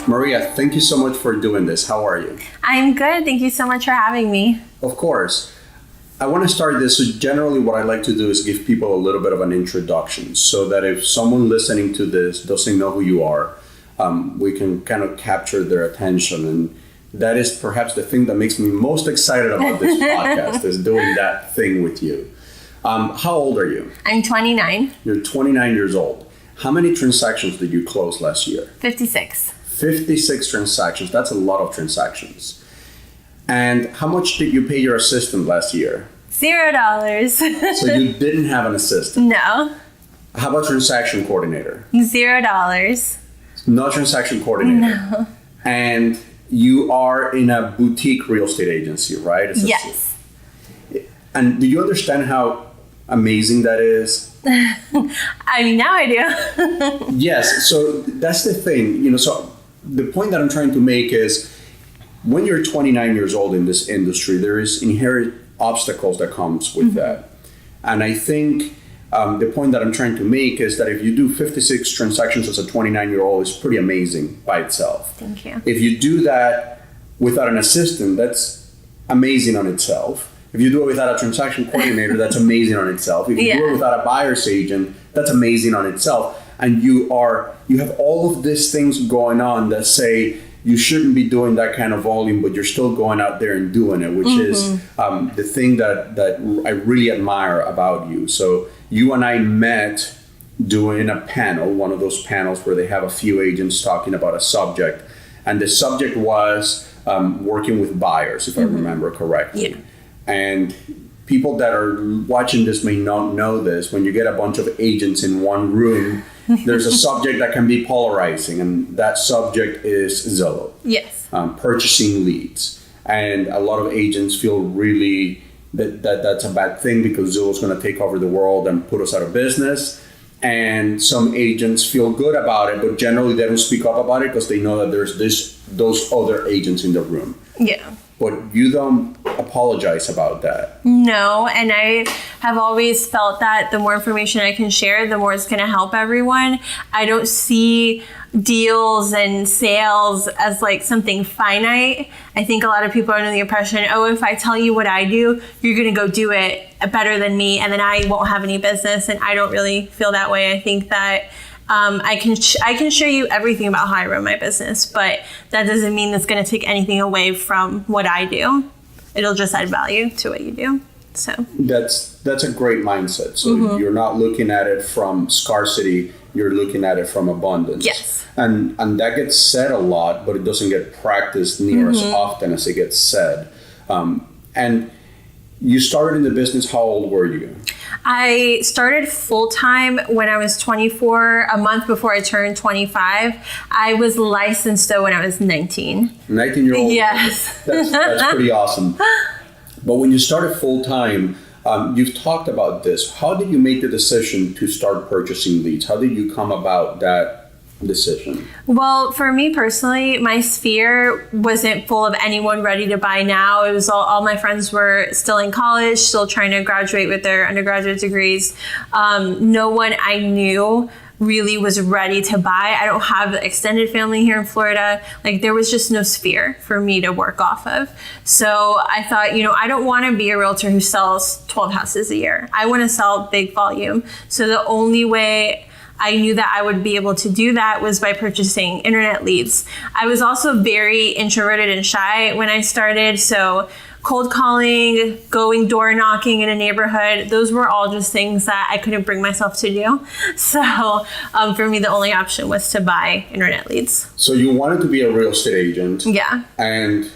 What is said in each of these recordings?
Maria, thank you so much for doing this. How are you? I'm good. Thank you so much for having me. Of course. I want to start this. So generally what I like to do is give people a little bit of an introduction so that if someone listening to this doesn't know who you are, we can kind of capture their attention. And that is perhaps the thing that makes me most excited about this podcast is doing that thing with you. How old are you? I'm 29. You're 29 years old. How many transactions did you close last year? 56. 56 transactions. That's a lot of transactions. And how much did you pay your assistant last year? $0. So you didn't have an assistant? No. How about transaction coordinator? $0. No transaction coordinator? No. And you are in a boutique real estate agency, right? Yes. And do you understand how amazing that is? I mean, now I do. Yes. So that's the thing. So the point that I'm trying to make is when you're 29 years old in this industry, there is inherent obstacles that comes with that. And I think the point that I'm trying to make is that if you do 56 transactions as a 29-year-old, it's pretty amazing by itself. Thank you. If you do that without an assistant, that's amazing on itself. If you do it without a transaction coordinator, that's amazing on itself. If you do it without a buyer's agent, that's amazing on itself. And you have all of these things going on that say you shouldn't be doing that kind of volume, but you're still going out there and doing it, which is the thing that I really admire about you. So you and I met doing a panel, one of those panels where they have a few agents talking about a subject. And the subject was working with buyers, if I remember correctly. Yeah. And people that are watching this may not know this. When you get a bunch of agents in one room, there's a subject that can be polarizing, and that subject is Zillow. Yes. Purchasing leads. And a lot of agents feel really that's a bad thing because Zillow's going to take over the world and put us out of business. And some agents feel good about it, but generally they don't speak up about it because they know that there's those other agents in the room. Yeah. But you don't apologize about that. No, and I have always felt that the more information I can share, the more it's going to help everyone. I don't see deals and sales as like something finite. I think a lot of people are under the impression, if I tell you what I do, you're going to go do it better than me, and then I won't have any business. And I don't really feel that way. I think that I can show you everything about how I run my business, but that doesn't mean that's going to take anything away from what I do. It'll just add value to what you do. So that's a great mindset. So you're not looking at it from scarcity, you're looking at it from abundance. Yes. And that gets said a lot, but it doesn't get practiced near as often as it gets said. And you started in the business, how old were you? I started full-time when I was 24, a month before I turned 25. I was licensed though when I was 19. 19-year-old? Yes. That's pretty awesome. But when you started full-time, you've talked about this. How did you make the decision to start purchasing leads? How did you come about that decision? Well, for me personally, my sphere wasn't full of anyone ready to buy now. It was all my friends were still in college, still trying to graduate with their undergraduate degrees. No one I knew really was ready to buy. I don't have extended family here in Florida. Like there was just no sphere for me to work off of. So I thought, I don't want to be a realtor who sells 12 houses a year. I want to sell big volume. So the only way I knew that I would be able to do that was by purchasing internet leads. I was also very introverted and shy when I started. So cold calling, going door knocking in a neighborhood, those were all just things that I couldn't bring myself to do. So for me, the only option was to buy internet leads. So you wanted to be a real estate agent. Yeah. And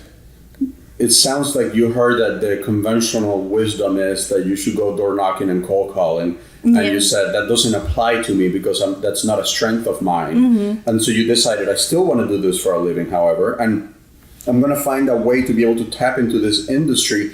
it sounds like you heard that the conventional wisdom is that you should go door knocking and cold calling. And you said that doesn't apply to me because that's not a strength of mine. And so you decided, I still want to do this for a living, however, and I'm going to find a way to be able to tap into this industry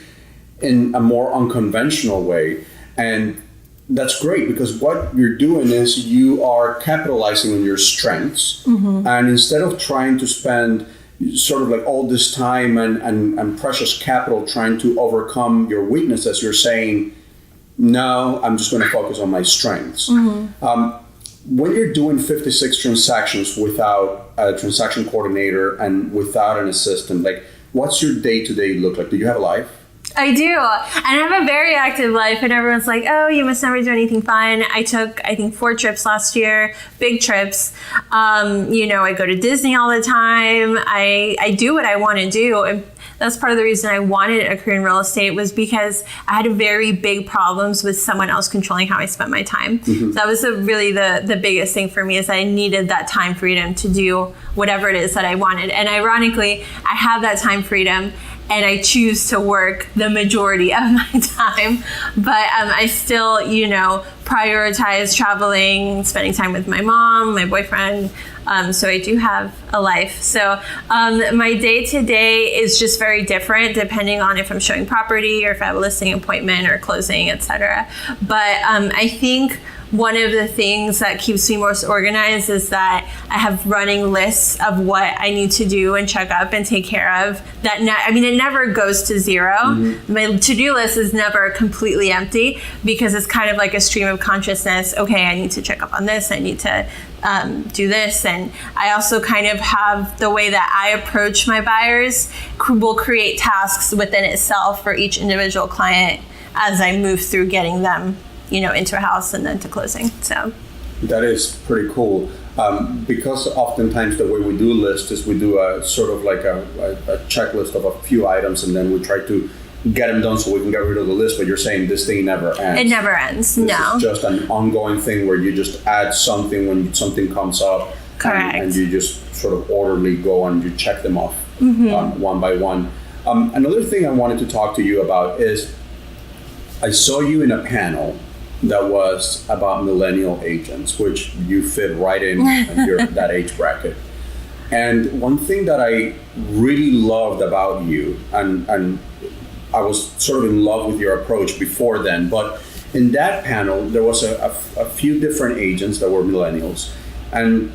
in a more unconventional way. And that's great because what you're doing is you are capitalizing on your strengths. And instead of trying to spend sort of like all this time and precious capital trying to overcome your weaknesses, you're saying, no, I'm just going to focus on my strengths. when you're doing 56 transactions without a transaction coordinator and without an assistant, like, what's your day-to-day look like? Do you have a life? I do. And I have a very active life, and everyone's like, oh, you must never do anything fun. I took, I think, 4 trips last year, big trips. I go to Disney all the time. I do what I want to do. And that's part of the reason I wanted a career in real estate, was because I had very big problems with someone else controlling how I spent my time. So that was really the biggest thing for me, is I needed that time freedom to do whatever it is that I wanted. And ironically, I have that time freedom, and I choose to work the majority of my time. But I still, prioritize traveling, spending time with my mom, my boyfriend. So I do have a life. So my day-to-day is just very different depending on if I'm showing property or if I have a listing appointment or closing, etc. But I think one of the things that keeps me most organized is that I have running lists of what I need to do and check up and take care of. It never goes to zero. My to-do list is never completely empty, because it's kind of like a stream of consciousness. Okay, I need to check up on this. I need to do this. And I also kind of have the way that I approach my buyers will create tasks within itself for each individual client as I move through getting them into a house and then to closing. So that is pretty cool. Because oftentimes the way we do lists is we do a sort of like a checklist of a few items, and then we try to get them done so we can get rid of the list. But you're saying this thing never ends. It never ends. This is just an ongoing thing where you just add something when something comes up. Correct. And you just sort of orderly go and you check them off one by one. Another thing I wanted to talk to you about is, I saw you in a panel that was about millennial agents, which you fit right in that age bracket. And one thing that I really loved about you, and I was sort of in love with your approach before then, but in that panel, there was a few different agents that were millennials. And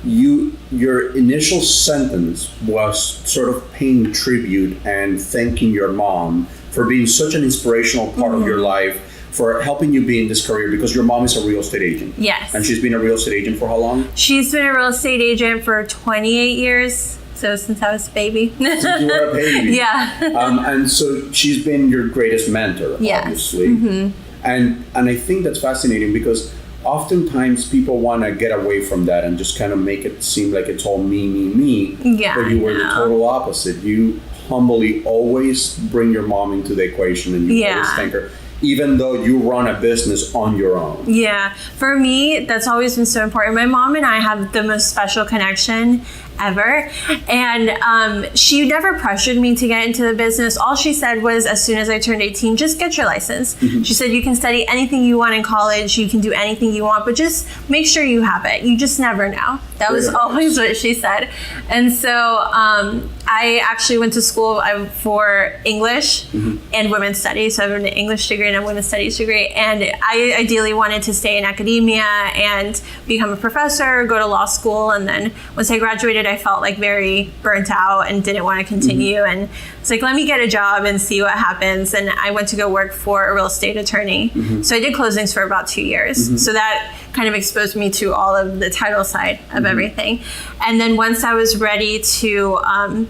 your initial sentence was sort of paying tribute and thanking your mom for being such an inspirational part of your life, for helping you be in this career, because your mom is a real estate agent. Yes. And she's been a real estate agent for how long? She's been a real estate agent for 28 years. So since I was a baby. Since you were a baby. Yeah. And so she's been your greatest mentor, obviously. And I think that's fascinating, because oftentimes people want to get away from that and just kind of make it seem like it's all me. Yeah. But you were the total opposite. You humbly always bring your mom into the equation, and you always thank her, even though you run a business on your own. Yeah. For me, that's always been so important. My mom and I have the most special connection ever. And she never pressured me to get into the business. All she said was, as soon as I turned 18, just get your license. She said, you can study anything you want in college. You can do anything you want, but just make sure you have it. You just never know. That was always what she said. And so I actually went to school for English and women's studies. So I have an English degree and a women's studies degree. And I ideally wanted to stay in academia and become a professor, go to law school. And then once I graduated, I felt like very burnt out and didn't want to continue. And it's like, let me get a job and see what happens. And I went to go work for a real estate attorney. So I did closings for about 2 years. So that kind of exposed me to all of the title side of everything. And then once I was ready to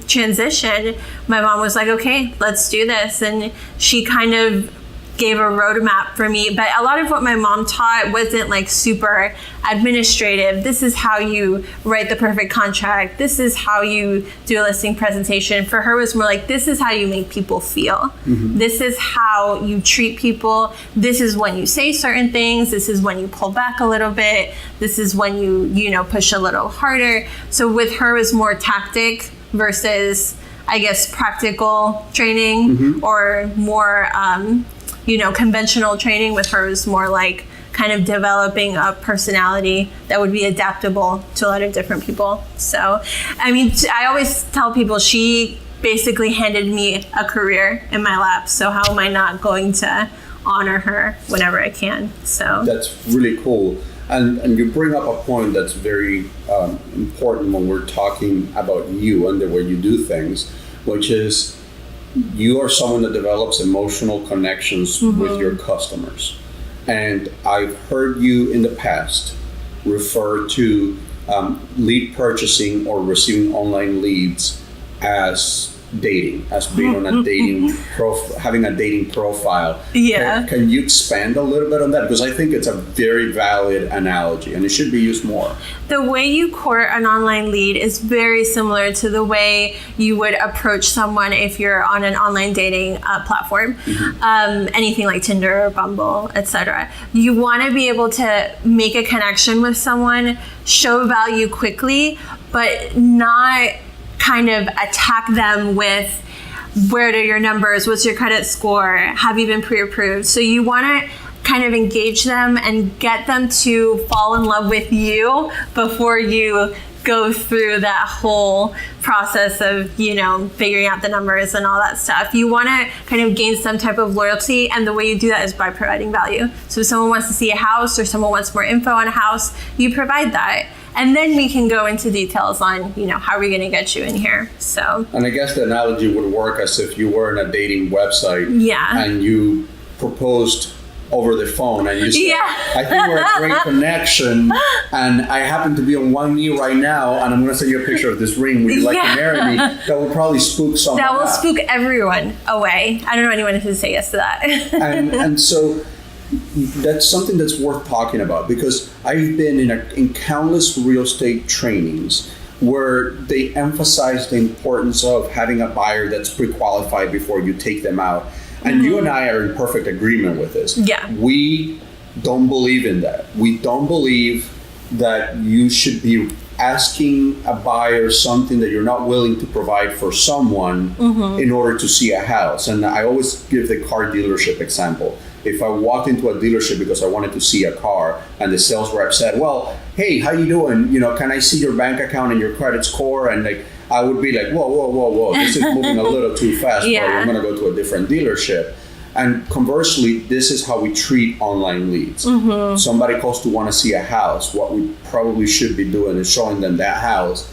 transition, my mom was like, okay, let's do this. And she kind of gave a roadmap for me. But a lot of what my mom taught wasn't like super administrative. This is how you write the perfect contract. This is how you do a listing presentation. For her, it was more like, this is how you make people feel. This is how you treat people. This is when you say certain things. This is when you pull back a little bit. This is when you push a little harder. So with her, it was more tactic versus, I guess, practical training or more conventional training. With her is more like kind of developing a personality that would be adaptable to a lot of different people. So, I mean, I always tell people she basically handed me a career in my lap. So how am I not going to honor her whenever I can? So that's really cool. And you bring up a point that's very important when we're talking about you and the way you do things, which is you are someone that develops emotional connections with your customers. And I've heard you in the past refer to lead purchasing or receiving online leads as dating, as being on a dating having a dating profile. Yeah. Can you expand a little bit on that? Because I think it's a very valid analogy and it should be used more. The way you court an online lead is very similar to the way you would approach someone if you're on an online dating platform, anything like Tinder or Bumble, etc. You want to be able to make a connection with someone, show value quickly, but not kind of attack them with, where are your numbers, what's your credit score, have you been pre-approved? So you want to kind of engage them and get them to fall in love with you before you go through that whole process of, figuring out the numbers and all that stuff. You want to kind of gain some type of loyalty, and the way you do that is by providing value. So if someone wants to see a house or someone wants more info on a house, you provide that. And then we can go into details on, how are we going to get you in here? So. And I guess the analogy would work as if you were in a dating website. Yeah. And you proposed over the phone and you said, yeah. I think we're a great connection and I happen to be on one knee right now and I'm going to send you a picture of this ring. Would you like to marry me? That will probably spook someone. That will spook everyone away. I don't know anyone who would say yes to that. and so that's something that's worth talking about, because I've been in countless real estate trainings where they emphasize the importance of having a buyer that's pre-qualified before you take them out. And you and I are in perfect agreement with this. Yeah. We don't believe in that. We don't believe that you should be asking a buyer something that you're not willing to provide for someone in order to see a house. And I always give the car dealership example. If I walked into a dealership because I wanted to see a car and the sales rep said, well, hey, how you doing? Can I see your bank account and your credit score? And I would be like, whoa, this is moving a little too fast. Yeah. I'm going to go to a different dealership. And conversely, this is how we treat online leads. Somebody calls to want to see a house. What we probably should be doing is showing them that house.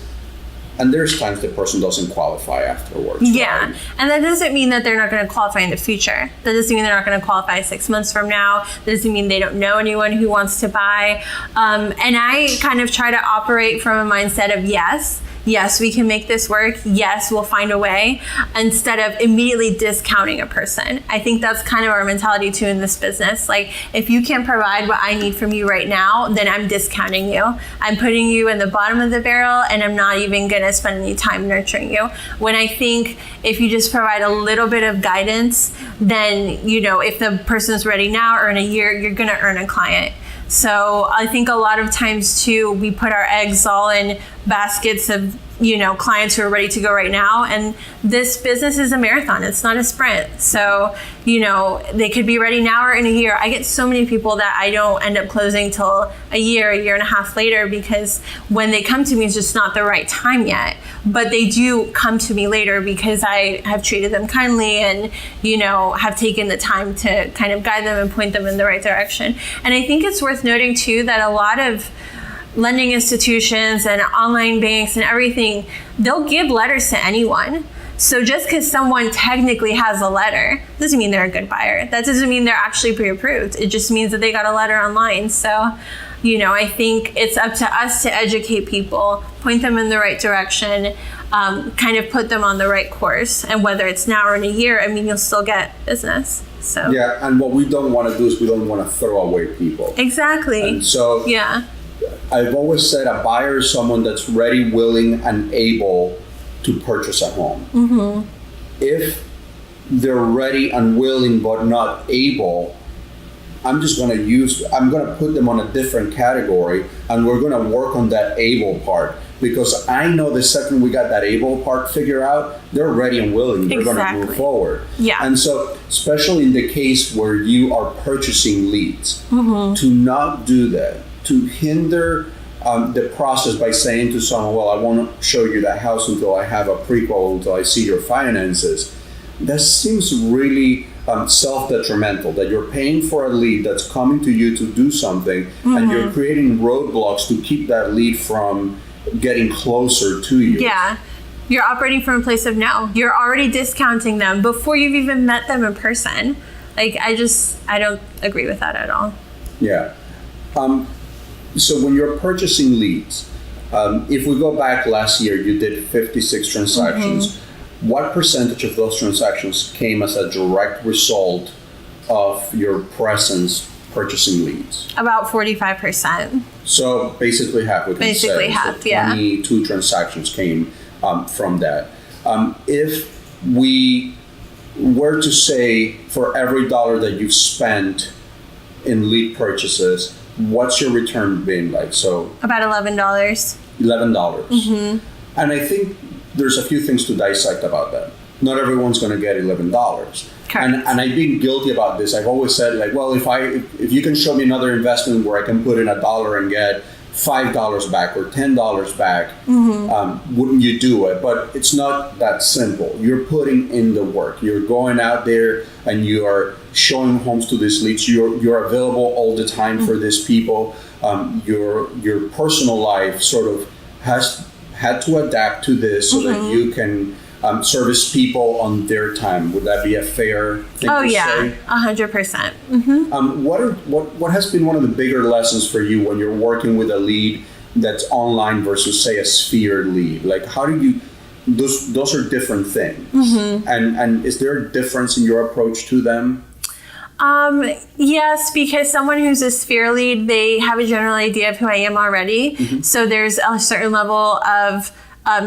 And there's times the person doesn't qualify afterwards. Yeah. Right? And that doesn't mean that they're not going to qualify in the future. That doesn't mean they're not going to qualify 6 months from now. That doesn't mean they don't know anyone who wants to buy. And I kind of try to operate from a mindset of yes, we can make this work. Yes, we'll find a way, instead of immediately discounting a person. I think that's kind of our mentality too in this business. Like, if you can't provide what I need from you right now, then I'm discounting you. I'm putting you in the bottom of the barrel, and I'm not even going to spend any time nurturing you. When I think if you just provide a little bit of guidance, then, if the person's ready now or in a year, you're going to earn a client. So I think a lot of times too, we put our eggs all in baskets of, clients who are ready to go right now. And this business is a marathon. It's not a sprint. So, they could be ready now or in a year. I get so many people that I don't end up closing till a year and a half later, because when they come to me, it's just not the right time yet. But they do come to me later because I have treated them kindly and, have taken the time to kind of guide them and point them in the right direction. And I think it's worth noting too that a lot of lending institutions and online banks and everything, they'll give letters to anyone. So just because someone technically has a letter doesn't mean they're a good buyer. That doesn't mean they're actually pre-approved. It just means that they got a letter online. So, I think it's up to us to educate people, point them in the right direction, kind of put them on the right course. And whether it's now or in a year, you'll still get business. So yeah, and what we don't want to do is we don't want to throw away people. Exactly. And so yeah. I've always said a buyer is someone that's ready, willing, and able to purchase a home. If they're ready and willing but not able, I'm going to put them on a different category, and we're going to work on that able part, because I know the second we got that able part figured out, they're ready and willing. They're going to move forward. Yeah. And so, especially in the case where you are purchasing leads, to not do that, to hinder the process by saying to someone, well, I won't show you that house until I have a prequal, until I see your finances. That seems really self-detrimental, that you're paying for a lead that's coming to you to do something, and you're creating roadblocks to keep that lead from getting closer to you. Yeah. You're operating from a place of no. You're already discounting them before you've even met them in person. I don't agree with that at all. Yeah. So when you're purchasing leads, if we go back last year, you did 56 transactions. What percentage of those transactions came as a direct result of your presence purchasing leads? About 45%. So basically half. Basically half, so 22 transactions came from that. If we were to say for every dollar that you've spent in lead purchases, what's your return been like? So about $11. $11. And I think there's a few things to dissect about that. Not everyone's going to get $11. Correct. And I've been guilty about this. I've always said, like, well, if you can show me another investment where I can put in $1 and get $5 back or $10 back, wouldn't you do it? But it's not that simple. You're putting in the work. You're going out there and you are showing homes to these leads. You're available all the time for these people. Your personal life sort of has had to adapt to this so that you can service people on their time. Would that be a fair thing to say? 100%. What has been one of the bigger lessons for you when you're working with a lead that's online versus, say, a sphere lead? Like, how do you? Those are different things. And is there a difference in your approach to them? Yes, because someone who's a sphere lead, they have a general idea of who I am already. So there's a certain level of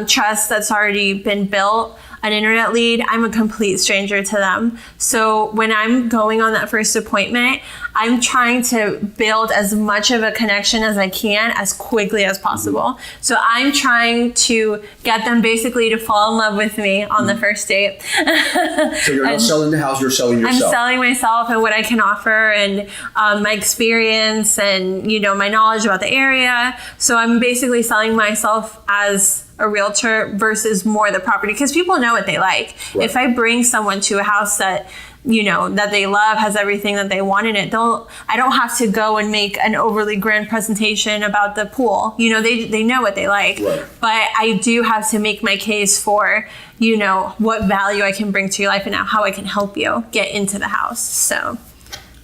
trust that's already been built. An internet lead, I'm a complete stranger to them. So when I'm going on that first appointment, I'm trying to build as much of a connection as I can as quickly as possible. So I'm trying to get them basically to fall in love with me on the first date. So you're not selling the house, you're selling yourself. I'm selling myself and what I can offer and my experience and, you know, my knowledge about the area. So I'm basically selling myself as a realtor versus more the property, because people know what they like. Right. If I bring someone to a house that, you know, that they love, has everything that they want in it, I don't have to go and make an overly grand presentation about the pool. You know, they know what they like. Right. But I do have to make my case for, you know, what value I can bring to your life and how I can help you get into the house. So,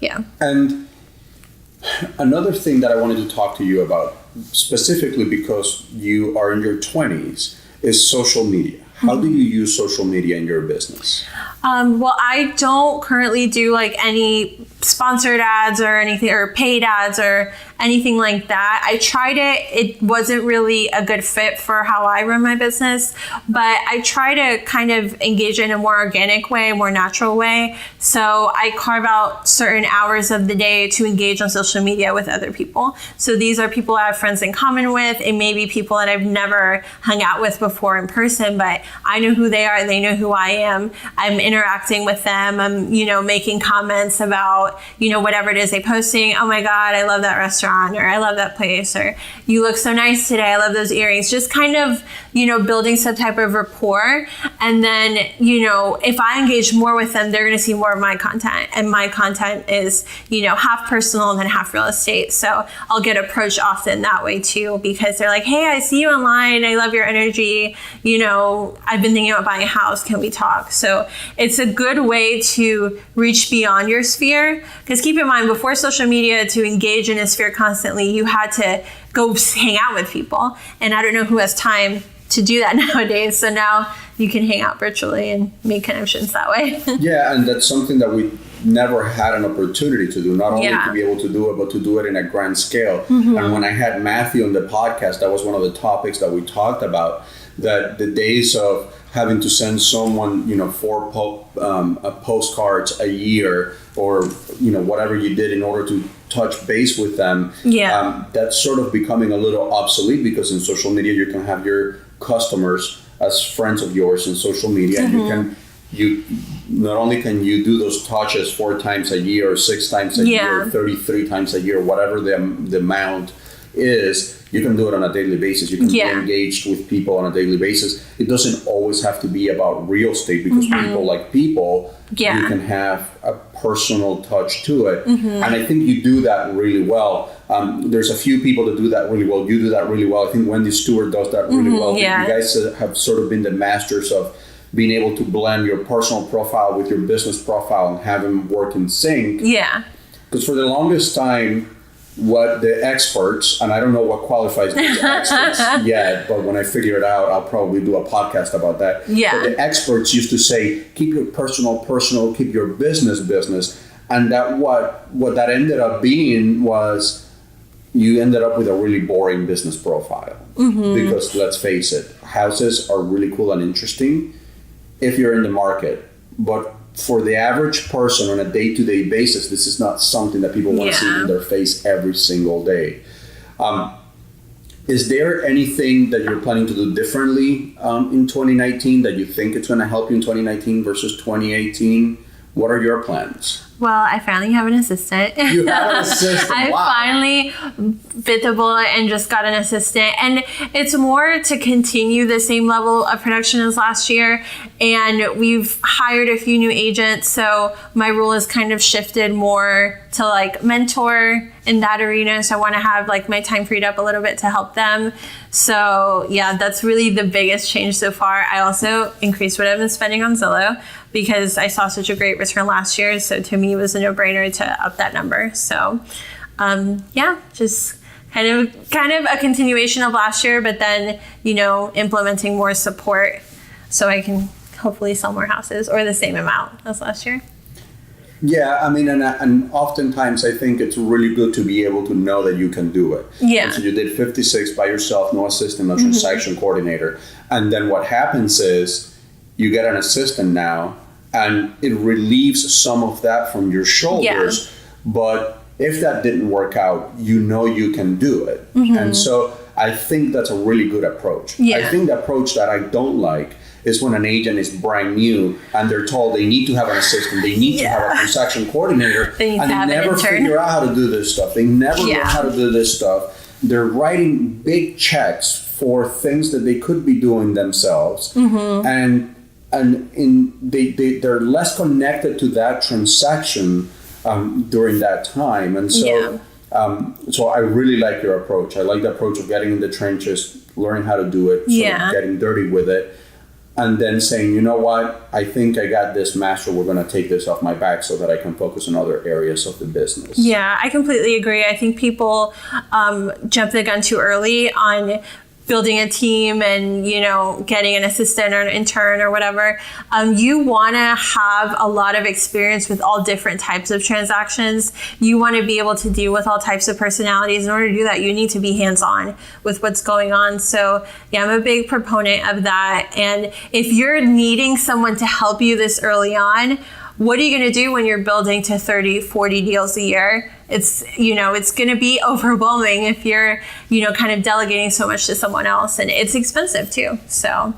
yeah. And another thing that I wanted to talk to you about, specifically because you are in your 20s, is social media. How do you use social media in your business? Well, I don't currently do like any sponsored ads or anything, or paid ads or anything like that. I tried it. It wasn't really a good fit for how I run my business, but I try to kind of engage in a more organic way, more natural way. So I carve out certain hours of the day to engage on social media with other people. So these are people I have friends in common with. It may be people that I've never hung out with before in person, but I know who they are. They know who I am. I'm interacting with them. I'm, you know, making comments about, you know, whatever it is they're posting. Oh my God, I love that restaurant, or I love that place, or you look so nice today. I love those earrings. Just kind of, you know, building some type of rapport. And then, you know, if I engage more with them, they're going to see more of my content. And my content is, you know, half personal and then half real estate. So I'll get approached often that way too, because they're like, hey, I see you online. I love your energy. You know, I've been thinking about buying a house. Can we talk? So it's a good way to reach beyond your sphere. Because keep in mind, before social media, to engage in a sphere constantly, you had to go hang out with people. And I don't know who has time to do that nowadays. So now you can hang out virtually and make connections that way. Yeah, and that's something that we never had an opportunity to do. Not only to be able to do it, but to do it in a grand scale. And when I had Matthew on the podcast, that was one of the topics that we talked about, that the days of having to send someone, you know, 4 postcards a year, or, you know, whatever you did in order to touch base with them. That's sort of becoming a little obsolete, because in social media you can have your customers as friends of yours in social media, and you not only can you do those touches 4 times a year or 6 times a year, 33 times a year, whatever the amount is, you can do it on a daily basis. You can be engaged with people on a daily basis. It doesn't always have to be about real estate, because people like people. You can have a personal touch to it. And I think you do that really well. There's a few people that do that really well. You do that really well. I think Wendy Stewart does that really well. You guys have sort of been the masters of being able to blend your personal profile with your business profile and have them work in sync. Because for the longest time, what the experts, and I don't know what qualifies as experts yet, but when I figure it out, I'll probably do a podcast about that. Yeah. But the experts used to say, keep your personal, keep your business. And that what that ended up being was you ended up with a really boring business profile. Because let's face it, houses are really cool and interesting if you're in the market. But for the average person on a day-to-day basis, this is not something that people want to see in their face every single day. Is there anything that you're planning to do differently in 2019 that you think it's going to help you in 2019 versus 2018? What are your plans? Well, I finally have an assistant. You have an assistant. I finally bit the bullet and just got an assistant. And it's more to continue the same level of production as last year. And we've hired a few new agents. So my role has kind of shifted more to like mentor in that arena. So I want to have like my time freed up a little bit to help them. So yeah, that's really the biggest change so far. I also increased what I've been spending on Zillow because I saw such a great return last year. So to me, it was a no-brainer to up that number. So yeah, just kind of a continuation of last year, but then, you know, implementing more support so I can hopefully sell more houses or the same amount as last year. Yeah, I mean, and oftentimes I think it's really good to be able to know that you can do it. Yeah. And so you did 56 by yourself, no assistant, no transaction coordinator. And then what happens is you get an assistant now, and it relieves some of that from your shoulders. Yeah. But if that didn't work out, you know you can do it. And so I think that's a really good approach. Yeah. I think the approach that I don't like is when an agent is brand new and they're told they need to have an assistant, they need to have a transaction coordinator, and they never figure out how to do this stuff. They never learn how to do this stuff. They're writing big checks for things that they could be doing themselves, and they're less connected to that transaction during that time. And so so I really like your approach. I like the approach of getting in the trenches, learning how to do it, getting dirty with it, and then saying, you know what, I think I got this master. We're going to take this off my back so that I can focus on other areas of the business. Yeah, I completely agree. I think people jump the gun too early on building a team and, you know, getting an assistant or an intern or whatever. You want to have a lot of experience with all different types of transactions. You want to be able to deal with all types of personalities. In order to do that, you need to be hands-on with what's going on. So yeah, I'm a big proponent of that. And if you're needing someone to help you this early on, what are you going to do when you're building to 30, 40 deals a year? It's, you know, it's going to be overwhelming if you're, you know, kind of delegating so much to someone else, and it's expensive too. So,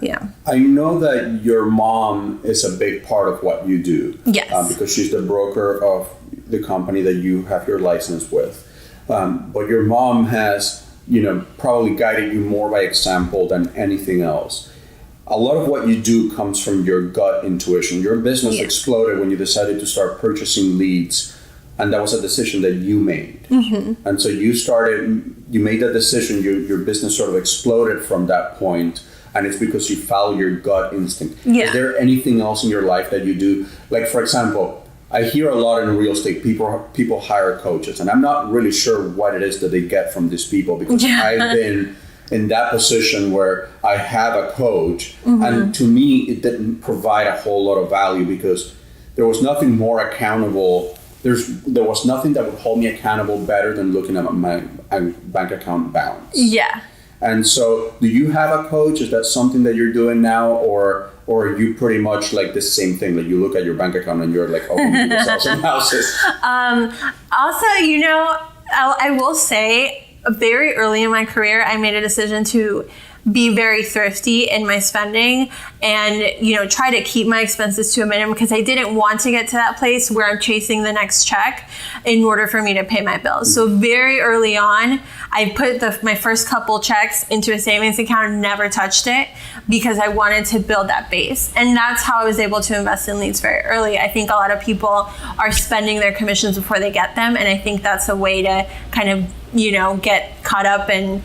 yeah. I know that your mom is a big part of what you do. Yes. Because she's the broker of the company that you have your license with. But your mom has, you know, probably guided you more by example than anything else. A lot of what you do comes from your gut intuition. Your business exploded when you decided to start purchasing leads, and that was a decision that you made. And so you made that decision, your business sort of exploded from that point, and it's because you followed your gut instinct. Is there anything else in your life that you do? Like, for example, I hear a lot in real estate, people hire coaches, and I'm not really sure what it is that they get from these people, because I've been in that position where I have a coach, and to me, it didn't provide a whole lot of value because there was nothing more accountable. There was nothing that would hold me accountable better than looking at my bank account balance. Yeah. And so, do you have a coach? Is that something that you're doing now, or are you pretty much like the same thing? Like you look at your bank account and you're like, oh, we need to sell some houses. Also, you know, I will say, very early in my career, I made a decision to be very thrifty in my spending and, you know, try to keep my expenses to a minimum because I didn't want to get to that place where I'm chasing the next check in order for me to pay my bills. So very early on, I put my first couple checks into a savings account and never touched it because I wanted to build that base. And that's how I was able to invest in leads very early. I think a lot of people are spending their commissions before they get them. And I think that's a way to kind of get caught up and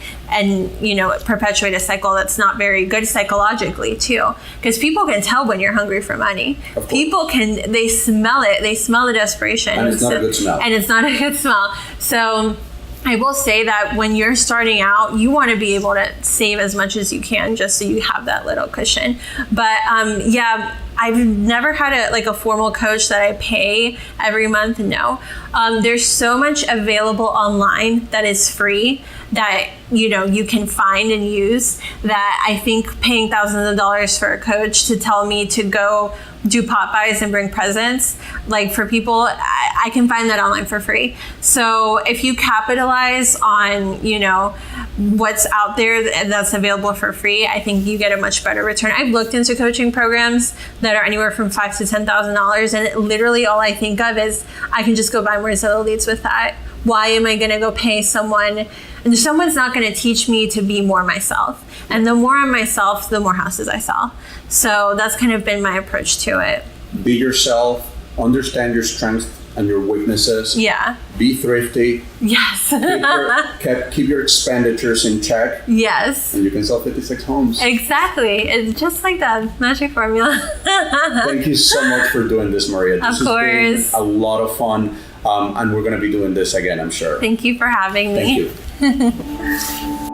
perpetuate a cycle that's not very good psychologically too, because people can tell when you're hungry for money. People they smell it. They smell the desperation, and it's not a good smell. And it's not a good smell. So I will say that when you're starting out, you want to be able to save as much as you can just so you have that little cushion. But I've never had a formal coach that I pay every month. No. There's so much available online that is free that you can find and use, that I think paying thousands of dollars for a coach to tell me to go do pop-bys and bring presents, like for people, I can find that online for free. So if you capitalize on what's out there that's available for free, I think you get a much better return. I've looked into coaching programs that are anywhere from $5,000 to $10,000, and literally all I think of is I can just go buy more Zillow leads with that. Why am I going to go pay someone? And someone's not going to teach me to be more myself. And the more I'm myself, the more houses I sell. So that's kind of been my approach to it. Be yourself, understand your strengths and your weaknesses. Yeah. Be thrifty. Yes. Keep your expenditures in check. Yes. And you can sell 56 homes. Exactly. It's just like that magic formula. Thank you so much for doing this, Maria. This has been a lot of fun. And we're going to be doing this again, I'm sure. Thank you for having me. Thank you.